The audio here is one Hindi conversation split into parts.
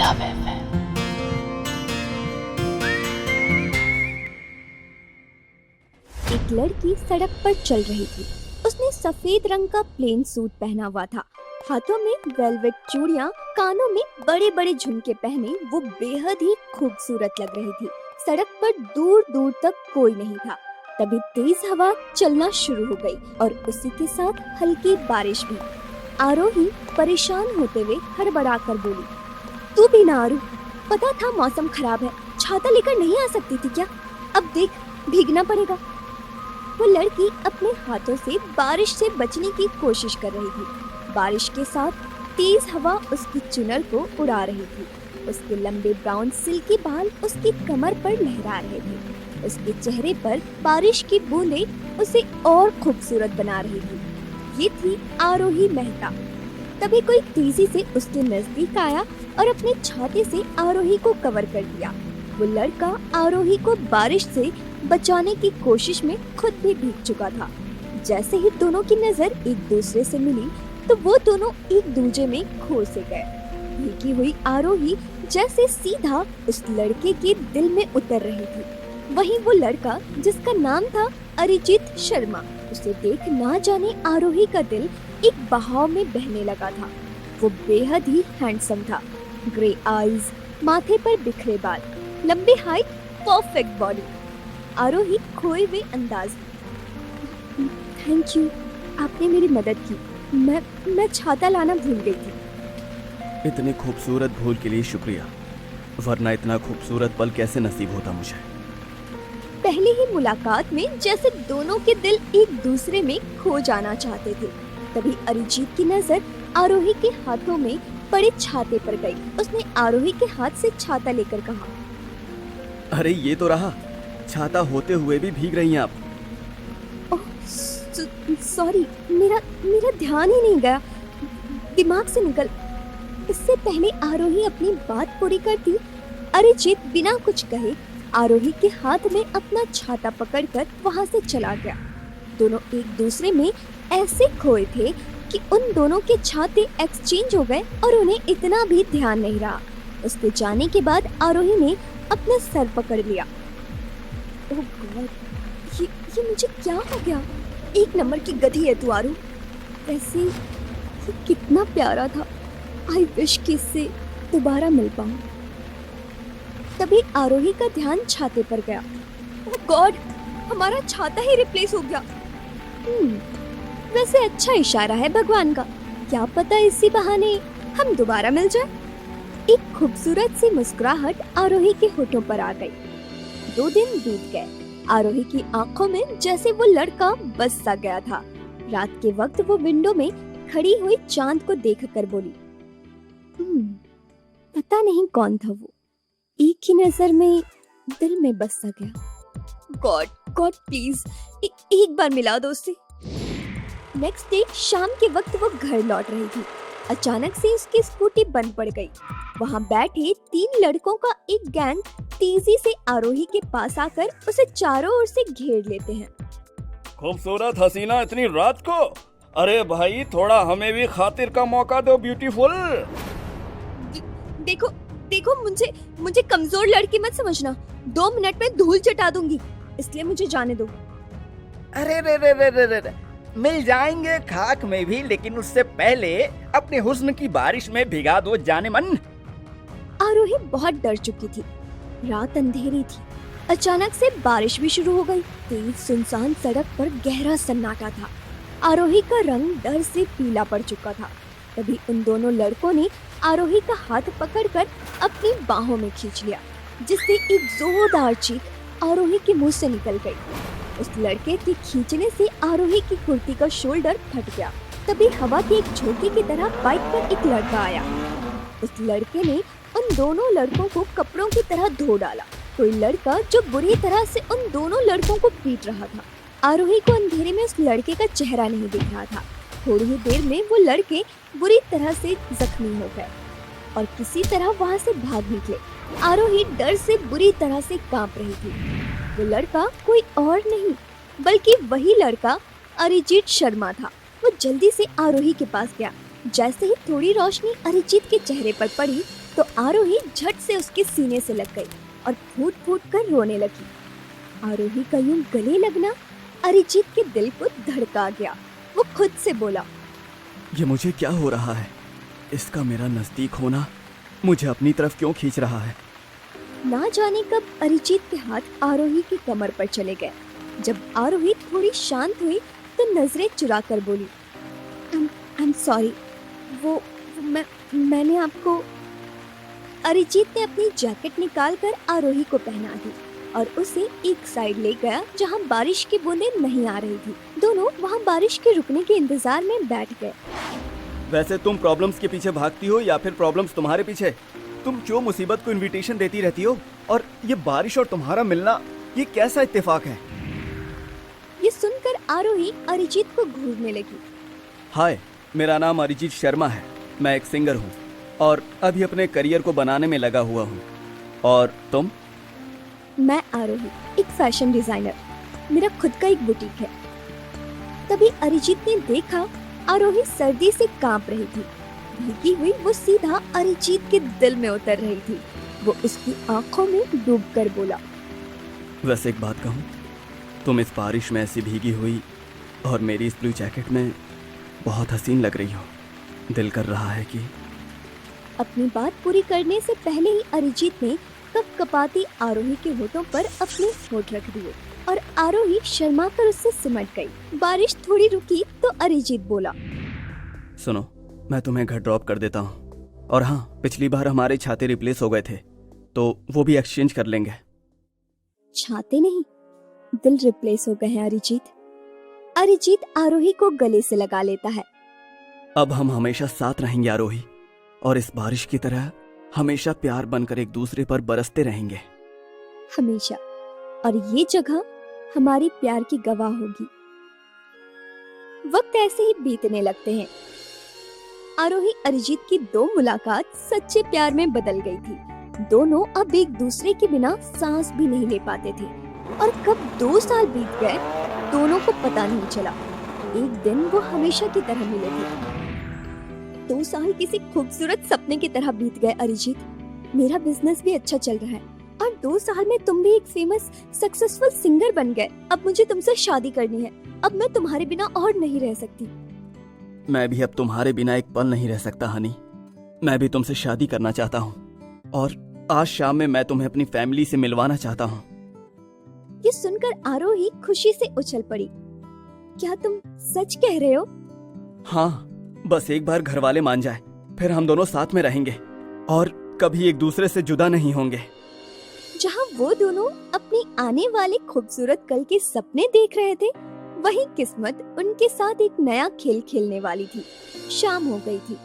Love FM. एक लड़की सड़क पर चल रही थी। उसने सफेद रंग का प्लेन सूट पहना हुआ था, हाथों में वेलवेट चूड़ियां, कानों में बड़े बड़े झुमके पहने वो बेहद ही खूबसूरत लग रही थी। सड़क पर दूर दूर तक कोई नहीं था। तभी तेज हवा चलना शुरू हो गई और उसी के साथ हल्की बारिश भी। आरोही परेशान होते हुए हड़बड़ाकर बोली, तू भी ना आरू, पता था मौसम खराब है, छाता लेकर नहीं आ सकती थी क्या? अब देख, भीगना पड़ेगा। वो लड़की अपने हाथों से बारिश से बचने की कोशिश कर रही थी। बारिश के साथ तेज हवा उसकी चुनर को उड़ा रही थी। उसके लंबे ब्राउन सिल्की बाल उसकी कमर पर लहरा रहे थे। उसके चेहरे पर बारिश की बूंदें उसे और खूबसूरत बना रही थी। ये थी आरोही मेहता। तभी कोई तेजी से उसके नजदीक आया और अपने छाते से आरोही को कवर कर दिया। वो लड़का आरोही को बारिश से बचाने की कोशिश में खुद भी भीग चुका था। जैसे ही दोनों की नजर एक दूसरे से मिली तो वो दोनों एक दूसरे में खो से गए। भीगी हुई आरोही जैसे सीधा उस लड़के के दिल में उतर रही थी। वहीं वो लड़का जिसका नाम था अरिजीत शर्मा, उसे देख ना जाने आरोही का दिल एक बहाव में बहने लगा था। वो बेहद ही हैंडसम था। ग्रे आईज, माथे पर बिखरे बाल, लंबी हाइट, परफेक्ट बॉडी। आरोही खोए हुए अंदाज, थैंक यू, आपने मेरी मदद की। मैं छाता लाना भूल गई थी। इतनी खूबसूरत भूल के लिए शुक्रिया, वरना इतना खूबसूरत पल कैसे नसीब होता मुझे। पहली ही मुलाकात में जैसे दोनों के दिल एक दूसरे में खो जाना चाहते थे। तभी अरिजीत की नजर आरोही के हाथों में पड़े छाते पर गई। उसने आरोही के हाथ से छाता लेकर कहा, अरे ये तो रहा, छाता होते हुए भी भीग रही हैं आप। ओह सॉरी, मेरा ध्यान ही नहीं गया, दिमाग से निकल। इससे पहले आरोही अपनी बात पूरी करती, अरिजीत बिना कुछ कहे आरोही के हाथ में अपना छाता पकड़कर वहां से चला गया। दोनों एक दूसरे में ऐसे खोए थे कि उन दोनों के छाते एक्सचेंज हो गए और उन्हें इतना भी ध्यान नहीं रहा। उसके जाने के बाद आरोही ने अपना सर पकड़ लिया। ओह गॉड, ये मुझे क्या हो गया? एक नंबर की गधी है तू आरू। वैसे ये कितना प्यारा था। आई विश कि इससे दोबारा मिल पाऊं। तभी आरोही का ध्यान छाते पर गया। ओह गॉड, हमारा छाता ही रिप्लेस हो गया। वैसे अच्छा इशारा है भगवान का, क्या पता इसी बहाने हम दोबारा मिल जाए। एक खूबसूरत सी मुस्कुराहट आरोही के होठों पर आ गई। 2 दिन बीत गए। आरोही की आंखों में जैसे वो लड़का बस सा गया था। रात के वक्त वो विंडो में खड़ी हुई चांद को देखकर बोली, पता नहीं कौन था वो, एक ही नजर में दिल में बस सा गया। गॉड प्लीज एक बार मिला दो उससे। नेक्स्ट डे शाम के वक्त वो घर लौट रही थी। अचानक से उसकी स्कूटी बंद पड़ गई। वहाँ बैठे 3 लड़कों का एक गैंग तेजी से आरोही के पास आकर उसे चारों ओर से घेर लेते हैं। खूबसूरत हसीना इतनी रात को, अरे भाई थोड़ा हमें भी खातिर का मौका दो ब्यूटीफुल। देखो मुझे कमजोर लड़की मत समझना। 2 मिनट में धूल चटा दूंगी, इसलिए मुझे जाने दो। अरे रे, मिल जाएंगे खाक में भी, लेकिन उससे पहले अपने हुस्न की बारिश में भिगा दो जाने मन। आरोही बहुत डर चुकी थी। रात अंधेरी थी। अचानक से बारिश भी शुरू हो गई। तेज सुनसान सड़क पर गहरा सन्नाटा था। आरोही का रंग डर से पीला पड़ चुका था। तभी उन दोनों लड़कों ने आरोही का हाथ पकड़कर अपनी बाहों में खींच लिया, जिससे एक जोरदार चीख आरोही के मुंह से निकल गई। उस लड़के के खींचने से आरोही की कुर्ती का शोल्डर फट गया। तभी हवा के एक झोंके की तरह बाइक पर एक लड़का आया। उस लड़के ने उन दोनों लड़कों को कपड़ों की तरह धो डाला। कोई लड़का जो बुरी तरह से उन दोनों लड़कों को पीट रहा था। आरोही को अंधेरे में उस लड़के का चेहरा नहीं दिख रहा था। थोड़ी ही देर में वो लड़के बुरी तरह से जख्मी हो गए और किसी तरह वहां से भाग निकले। आरोही डर से बुरी तरह से कांप रही थी। वो लड़का कोई और नहीं बल्कि वही लड़का अरिजीत शर्मा था। वो जल्दी से आरोही के पास गया। जैसे ही थोड़ी रोशनी अरिजीत के चेहरे पर पड़ी, तो आरोही झट से उसके सीने से लग गई और फूट फूट कर रोने लगी। आरोही का यूं गले लगना अरिजीत के दिल को धड़का गया। वो खुद से बोला, ये मुझे क्या हो रहा है? इसका मेरा नजदीक होना मुझे अपनी तरफ क्यों खींच रहा है? ना जाने कब अरिजीत के हाथ आरोही की कमर पर चले गए। जब आरोही थोड़ी शांत हुई तो नजरें चुरा कर बोली, आई एम सॉरी, मैंने आपको। अरिजीत ने अपनी जैकेट निकालकर आरोही को पहना दी और उसे एक साइड ले गया जहां बारिश की बूंदें नहीं आ रही थी। दोनों वहां बारिश के रुकने के इंतजार में बैठ गए। वैसे तुम प्रॉब्लम्स के पीछे भागती हो या फिर प्रॉब्लम्स तुम्हारे पीछे? तुम क्यों मुसीबत को इनविटेशन देती रहती हो? और ये बारिश और तुम्हारा मिलना, ये कैसा इत्तेफाक है? ये सुनकर आरोही अरिजीत को घूरने लगी। हाय, मेरा नाम अरिजीत शर्मा है। मैं एक सिंगर हूँ और अभी अपने करियर को बनाने में लगा हुआ हूँ। और तुम? मैं आरोही, एक फैशन डिजाइनर। मेरा खुद का एक बुटीक है। तभी अरिजीत ने देखा आरोही सर्दी से कांप रही थी। भीगी हुई वो सीधा अरिजीत के दिल में उतर रही थी। वो उसकी आंखों में डूबकर बोला, वैसे एक बात कहूँ, तुम इस बारिश में ऐसी भीगी हुई और मेरी इस ब्लू जैकेट में बहुत हसीन लग रही हो। दिल कर रहा है कि। अपनी बात पूरी करने से पहले ही अरिजीत ने कपकपाती आरोही के होठों पर अपने होठ रख दिए और आरोही शर्मा कर उससे सिमट गई। बारिश थोड़ी रुकी तो अरिजीत बोला, सुनो, मैं तुम्हें घर ड्रॉप कर देता हूँ। और हाँ, पिछली बार हमारे छाते रिप्लेस हो गए थे तो वो भी एक्सचेंज कर लेंगे। छाते नहीं, दिल रिप्लेस हो गए हैं अरिजीत। अरिजीत आरोही को गले से लगा लेता है। अब हम हमेशा साथ रहेंगे आरोही, और इस बारिश की तरह हमेशा प्यार बनकर एक दूसरे पर बरसते रहेंगे। हमेशा। और ये जगह हमारी प्यार की गवाह होगी। वक्त ऐसे ही बीतने लगते हैं। आरोही अरिजीत की दो मुलाकात सच्चे प्यार में बदल गई थी। दोनों अब एक दूसरे के बिना सांस भी नहीं ले पाते थे। और कब 2 साल बीत गए दोनों को पता नहीं चला। एक दिन वो हमेशा की तरह मिले थे। 2 साल किसी खूबसूरत सपने की तरह बीत गए अरिजीत। मेरा बिजनेस भी अच्छा चल रहा है और 2 साल में तुम भी एक फेमस सक्सेसफुल सिंगर बन गए। अब मुझे तुमसे शादी करनी है। अब मैं तुम्हारे बिना और नहीं रह सकती। मैं भी अब तुम्हारे बिना एक पल नहीं रह सकता हनी। मैं भी तुमसे शादी करना चाहता हूँ और आज शाम में मैं तुम्हें अपनी फैमिली से मिलवाना चाहता हूँ। ये सुनकर आरोही खुशी से उछल पड़ी। क्या तुम सच कह रहे हो? हाँ, बस एक बार घर वाले मान जाए, फिर हम दोनों साथ में रहेंगे और कभी एक दूसरे से जुदा नहीं होंगे। जहाँ वो दोनों अपनी आने वाले खूबसूरत कल के सपने देख रहे थे, वहीं किस्मत उनके साथ एक नया खेल खेलने वाली थी। शाम हो गई थी।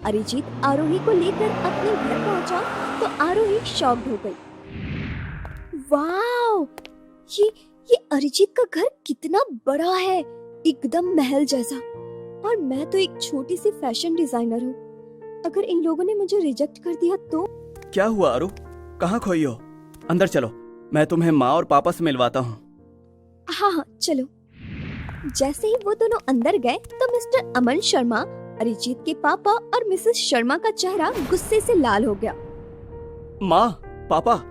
अरिजीत आरोही को लेकर अपने घर पहुंचा तो आरोही शॉक्ड हो गई। वाव! ये अरिजीत का घर कितना बड़ा है, एकदम महल जैसा। और मैं तो एक छोटी सी फैशन डिजाइनर हूँ। अगर इन लोगों ने मुझे रिजेक्ट कर दिया तो? क्या हुआ आरू, कहाँ खोई हो? अंदर चलो, मैं तुम्हें माँ और पापा से मिलवाता हूँ। हाँ, चलो। जैसे ही वो दोनों अंदर गए तो मिस्टर अमन शर्मा, अरिजीत के पापा और मिसेस शर्मा का चेहरा गुस्से से लाल हो गया। माँ, पापा,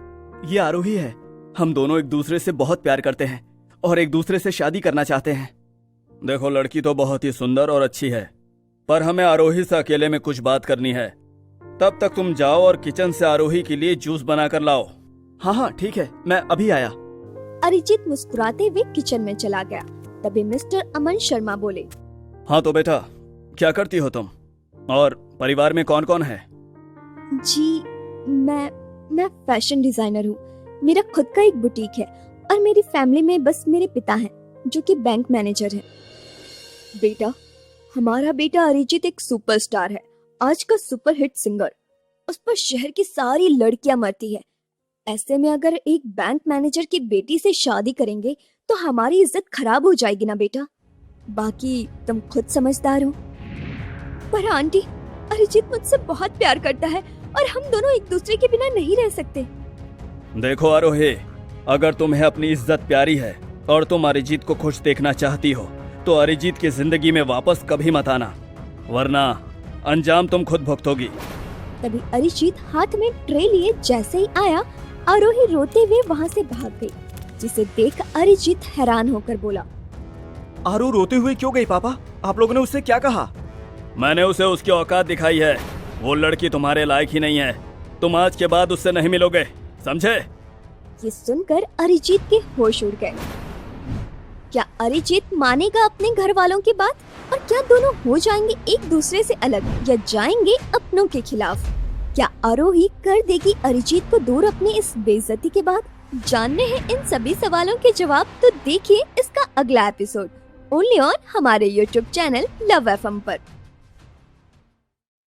ये आरोही है। हम दोनों एक दूसरे से बहुत प्यार करते हैं और एक दूसरे से शादी करना चाहते हैं। देखो, लड़की तो बहुत ही सुंदर और अच्छी है, पर हमें आरोही से अकेले में कुछ बात करनी है। तब तक तुम जाओ और किचन से आरोही के लिए जूस बनाकर लाओ। हाँ, ठीक है, मैं अभी आया। अरिजीत मुस्कुराते हुए किचन में चला गया। तभी मिस्टर अमन शर्मा बोले, हाँ तो बेटा, क्या करती हो तुम और परिवार में कौन कौन है? जी, मैं फैशन डिजाइनर हूँ। मेरा खुद का एक बुटीक है और मेरी फैमिली में बस मेरे पिता हैं जो कि बैंक मैनेजर हैं। बेटा, हमारा बेटा अरिजीत एक सुपरस्टार है, आज का सुपरहिट सिंगर। उस पर शहर की सारी लड़कियां मरती है। ऐसे में अगर एक बैंक मैनेजर की बेटी से शादी करेंगे तो हमारी इज्जत खराब हो जाएगी ना बेटा। बाकी तुम खुद समझदार हो। पर आंटी, अरिजीत मुझसे बहुत प्यार करता है और हम दोनों एक दूसरे के बिना नहीं रह सकते। देखो आरोही, अगर तुम्हें अपनी इज्जत प्यारी है और तुम अरिजीत को खुश देखना चाहती हो तो अरिजीत की जिंदगी में वापस कभी मत आना, वरना अंजाम तुम खुद भुगतोगी। तभी अरिजीत हाथ में ट्रे लिए जैसे ही आया, आरोही रोते हुए वहाँ से भाग गई, जिसे देख अरिजीत हैरान होकर बोला, आरू रोते हुए क्यों गई पापा? आप लोगों ने उससे क्या कहा? मैंने उसे उसकी औकात दिखाई है। वो लड़की तुम्हारे लायक ही नहीं है। तुम आज के बाद उससे नहीं मिलोगे, समझे? ये सुनकर अरिजीत के होश उड़ गए। क्या अरिजीत मानेगा अपने घर वालों की बात? और क्या दोनों हो जाएंगे एक दूसरे से अलग या जाएंगे अपनों के खिलाफ? क्या आरोही कर देगी अरिजीत को दूर अपनी इस बेइज्जती के बाद? जानने हैं इन सभी सवालों के जवाब, तो देखिए इसका अगला एपिसोड ओनली ऑन हमारे YouTube चैनल लव FM पर।